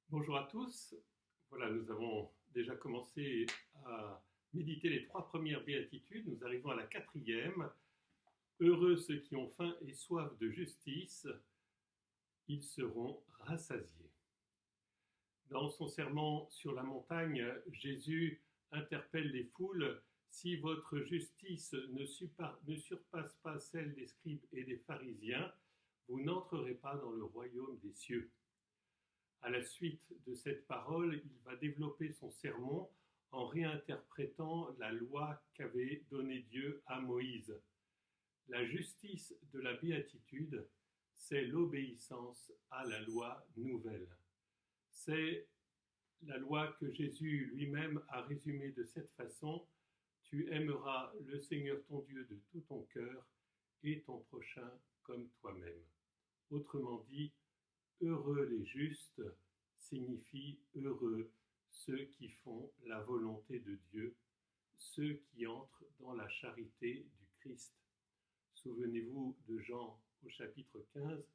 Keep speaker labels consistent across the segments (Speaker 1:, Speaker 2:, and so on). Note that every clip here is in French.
Speaker 1: Bonjour à tous. Voilà, nous avons déjà commencé à méditer les trois premières béatitudes. Nous arrivons à la quatrième. Heureux ceux qui ont faim et soif de justice, ils seront rassasiés. Dans son sermon sur la montagne, Jésus interpelle les foules. Si votre justice ne surpasse pas celle des scribes et des pharisiens, vous n'entrerez pas dans le royaume des cieux. À la suite de cette parole, il va développer son sermon en réinterprétant la loi qu'avait donnée Dieu à Moïse. La justice de la béatitude, c'est l'obéissance à la loi nouvelle. C'est la loi que Jésus lui-même a résumée de cette façon: tu aimeras le Seigneur ton Dieu de tout ton cœur et ton prochain comme toi-même. Autrement dit, heureux les justes signifie heureux ceux qui font la volonté de Dieu, ceux qui entrent dans la charité du Christ. Souvenez-vous de Jean au chapitre 15,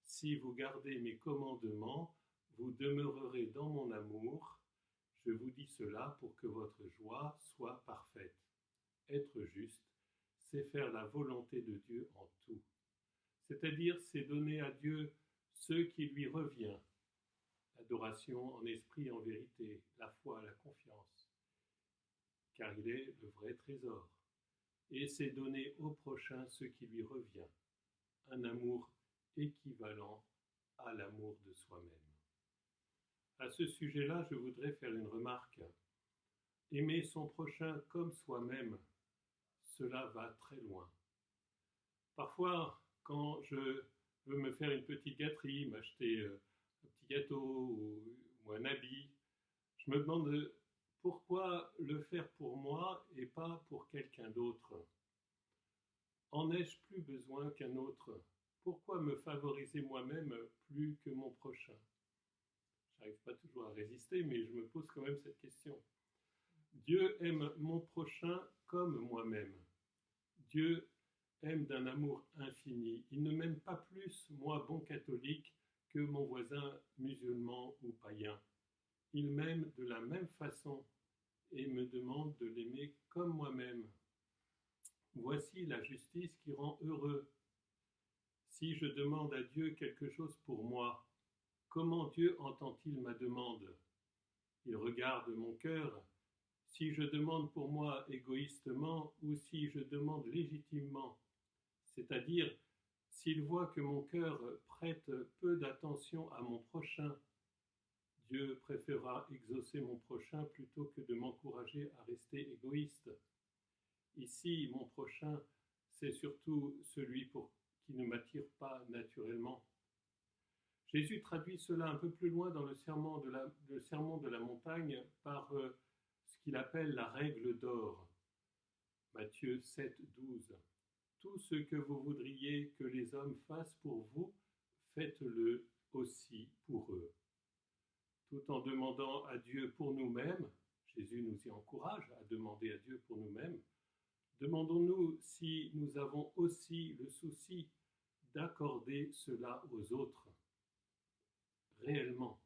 Speaker 1: si vous gardez mes commandements, vous demeurerez dans mon amour. Je vous dis cela pour que votre joie soit parfaite. Être juste, c'est faire la volonté de Dieu en tout. C'est-à-dire, c'est donner à Dieu ce qui lui revient: l'adoration en esprit et en vérité, la foi, la confiance, car il est le vrai trésor. Et c'est donner au prochain ce qui lui revient, un amour équivalent à l'amour de soi-même. À ce sujet-là, je voudrais faire une remarque. Aimer son prochain comme soi-même, cela va très loin. Parfois, quand je veux me faire une petite gâterie, m'acheter un petit gâteau ou un habit, je me demande pourquoi le faire pour moi et pas pour quelqu'un d'autre. En ai-je plus besoin qu'un autre? Pourquoi me favoriser moi-même plus que mon prochain? J'arrive pas toujours à résister, mais je me pose quand même cette question. Dieu aime mon prochain comme moi-même. Dieu aime d'un amour infini. Il ne m'aime pas plus, moi, bon catholique, que mon voisin musulman ou païen. Il m'aime de la même façon et me demande de l'aimer comme moi-même. Voici la justice qui rend heureux. Si je demande à Dieu quelque chose pour moi, comment Dieu entend-il ma demande? Il regarde mon cœur. Si je demande pour moi égoïstement ou si je demande légitimement, c'est-à-dire s'il voit que mon cœur prête peu d'attention à mon prochain, Dieu préférera exaucer mon prochain plutôt que de m'encourager à rester égoïste. Ici, mon prochain, c'est surtout celui qui ne m'attire pas naturellement. Jésus traduit cela un peu plus loin dans le sermon de la montagne par ce qu'il appelle la règle d'or. Matthieu 7, 12. Tout ce que vous voudriez que les hommes fassent pour vous, faites-le aussi pour eux. Tout en demandant à Dieu pour nous-mêmes, Jésus nous y encourage à demander à Dieu pour nous-mêmes, demandons-nous si nous avons aussi le souci d'accorder cela aux autres. Réellement.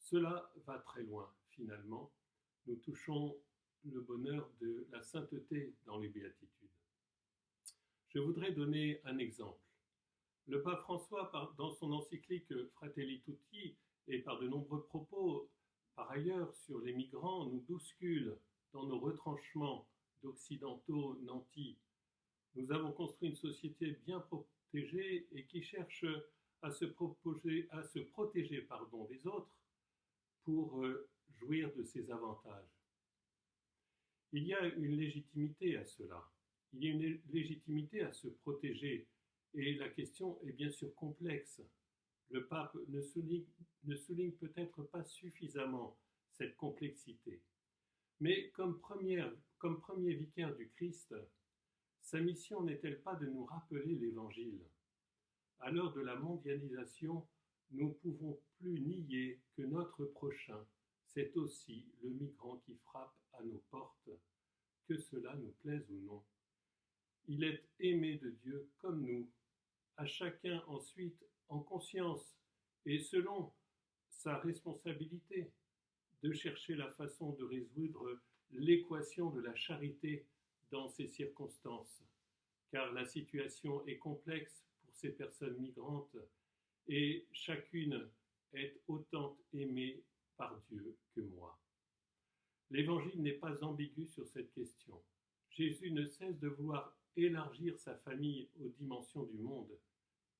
Speaker 1: Cela va très loin, finalement. Nous touchons le bonheur de la sainteté dans les béatitudes. Je voudrais donner un exemple. Le pape François, dans son encyclique Fratelli Tutti, et par de nombreux propos, par ailleurs, sur les migrants, nous bouscule dans nos retranchements d'occidentaux nantis. Nous avons construit une société bien protégée et qui cherche à se protéger des autres pour jouir de ses avantages. Il y a une légitimité à cela. Il y a une légitimité à se protéger. Et la question est bien sûr complexe. Le pape ne souligne peut-être pas suffisamment cette complexité. Mais comme premier vicaire du Christ, sa mission n'est-elle pas de nous rappeler l'Évangile? À l'heure de la mondialisation, nous ne pouvons plus nier que notre prochain, c'est aussi le migrant qui frappe à nos portes, que cela nous plaise ou non. Il est aimé de Dieu comme nous, à chacun ensuite en conscience et selon sa responsabilité de chercher la façon de résoudre l'équation de la charité dans ces circonstances, car la situation est complexe pour ces personnes migrantes et chacune est autant aimée par Dieu que moi. L'Évangile n'est pas ambigu sur cette question. Jésus ne cesse de vouloir élargir sa famille aux dimensions du monde.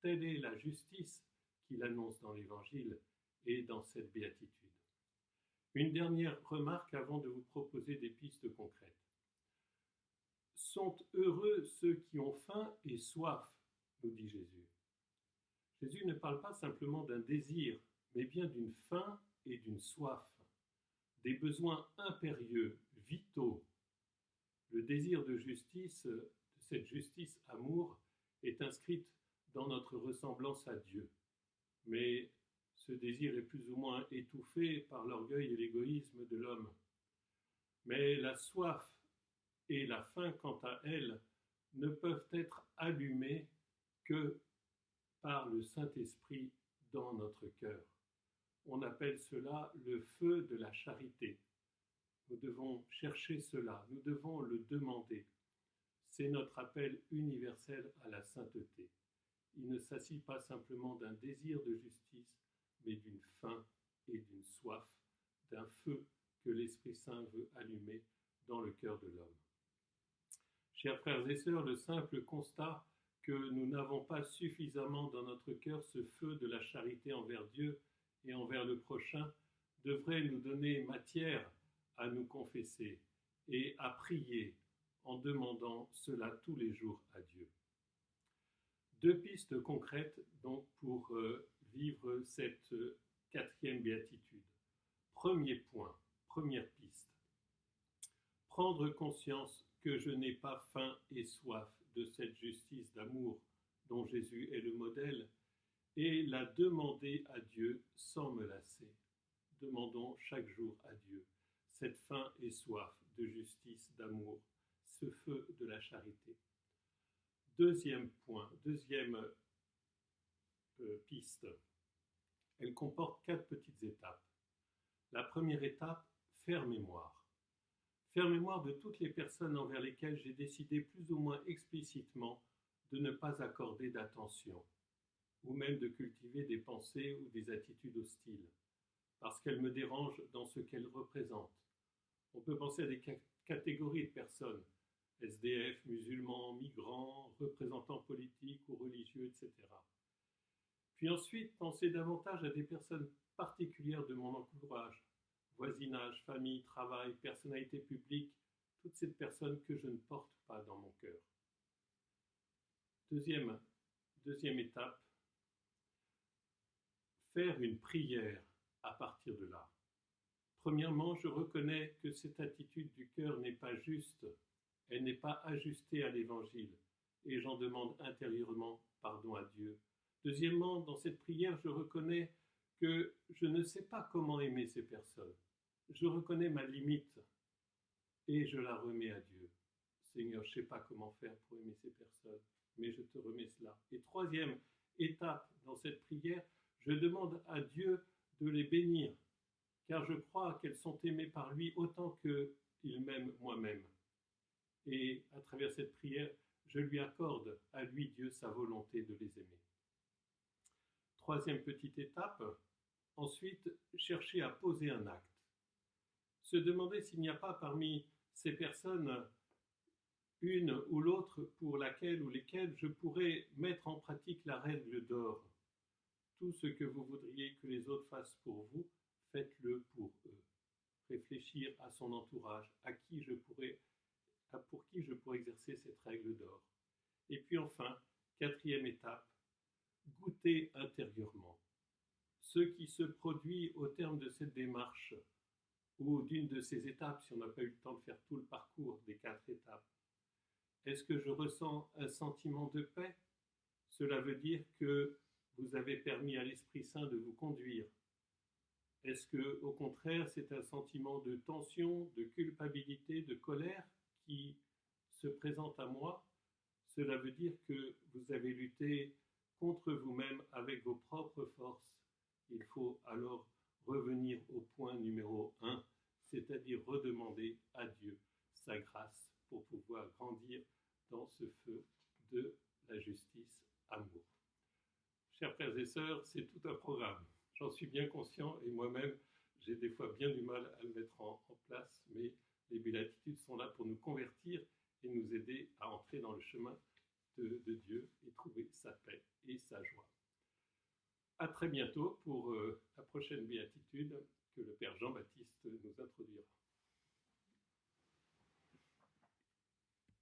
Speaker 1: Telle est la justice qu'il annonce dans l'Évangile et dans cette béatitude. Une dernière remarque avant de vous proposer des pistes concrètes. Sont heureux ceux qui ont faim et soif, nous dit Jésus. Jésus ne parle pas simplement d'un désir, mais bien d'une faim et d'une soif, des besoins impérieux, vitaux. Le désir de justice, de cette justice amour, est inscrite dans notre ressemblance à Dieu. Mais ce désir est plus ou moins étouffé par l'orgueil et l'égoïsme de l'homme. Mais la soif et la faim, quant à elles, ne peuvent être allumées que par le Saint-Esprit dans notre cœur. On appelle cela le feu de la charité. Nous devons chercher cela, nous devons le demander. C'est notre appel universel à la sainteté. Il ne s'agit pas simplement d'un désir de justice, mais d'une faim et d'une soif, d'un feu que l'Esprit Saint veut allumer dans le cœur de l'homme. Chers frères et sœurs, le simple constat que nous n'avons pas suffisamment dans notre cœur ce feu de la charité envers Dieu et envers le prochain devrait nous donner matière à nous confesser et à prier en demandant cela tous les jours à Dieu. Deux pistes concrètes donc pour vivre cette quatrième béatitude. Premier point, première piste. Prendre conscience que je n'ai pas faim et soif de cette justice d'amour dont Jésus est le modèle et la demander à Dieu sans me lasser. Demandons chaque jour à Dieu cette faim et soif de justice, d'amour, ce feu de la charité. Deuxième point, deuxième piste, elle comporte 4 petites étapes. La première étape, faire mémoire. Faire mémoire de toutes les personnes envers lesquelles j'ai décidé plus ou moins explicitement de ne pas accorder d'attention, ou même de cultiver des pensées ou des attitudes hostiles, parce qu'elles me dérangent dans ce qu'elles représentent. On peut penser à des catégories de personnes, SDF, musulmans, migrants, représentants politiques ou religieux, etc. Puis ensuite, penser davantage à des personnes particulières de mon entourage, voisinage, famille, travail, personnalité publique, toutes ces personnes que je ne porte pas dans mon cœur. Deuxième étape, faire une prière à partir de là. Premièrement, je reconnais que cette attitude du cœur n'est pas juste, elle n'est pas ajustée à l'Évangile, et j'en demande intérieurement pardon à Dieu. Deuxièmement, dans cette prière, je reconnais que je ne sais pas comment aimer ces personnes. Je reconnais ma limite et je la remets à Dieu. Seigneur, je ne sais pas comment faire pour aimer ces personnes, mais je te remets cela. Et troisième étape dans cette prière, je demande à Dieu de les bénir, car je crois qu'elles sont aimées par lui autant qu'il m'aime moi-même. Et à travers cette prière, je lui accorde à lui, Dieu, sa volonté de les aimer. Troisième petite étape, ensuite, chercher à poser un acte. Se demander s'il n'y a pas parmi ces personnes une ou l'autre pour laquelle ou lesquelles je pourrais mettre en pratique la règle d'or. Tout ce que vous voudriez que les autres fassent pour vous, faites-le pour eux. Réfléchir à son entourage, pour qui je pourrais exercer cette règle d'or. Et puis enfin, quatrième étape, goûter intérieurement. Ce qui se produit au terme de cette démarche, ou d'une de ces étapes, si on n'a pas eu le temps de faire tout le parcours des 4 étapes. Est-ce que je ressens un sentiment de paix? Cela veut dire que vous avez permis à l'Esprit Saint de vous conduire. Est-ce que, au contraire, c'est un sentiment de tension, de culpabilité, de colère qui se présente à moi? Cela veut dire que vous avez lutté contre vous-même avec vos propres forces. Il faut alors revenir au point numéro 1, c'est-à-dire redemander à Dieu sa grâce pour pouvoir grandir dans ce feu de la justice amour. Chers frères et sœurs, c'est tout un programme. J'en suis bien conscient et moi-même, j'ai des fois bien du mal à le mettre en place, mais les béatitudes sont là pour nous convertir et nous aider à entrer dans le chemin de Dieu et trouver sa paix et sa joie. À très bientôt pour la prochaine béatitude que le Père Jean-Baptiste nous introduira.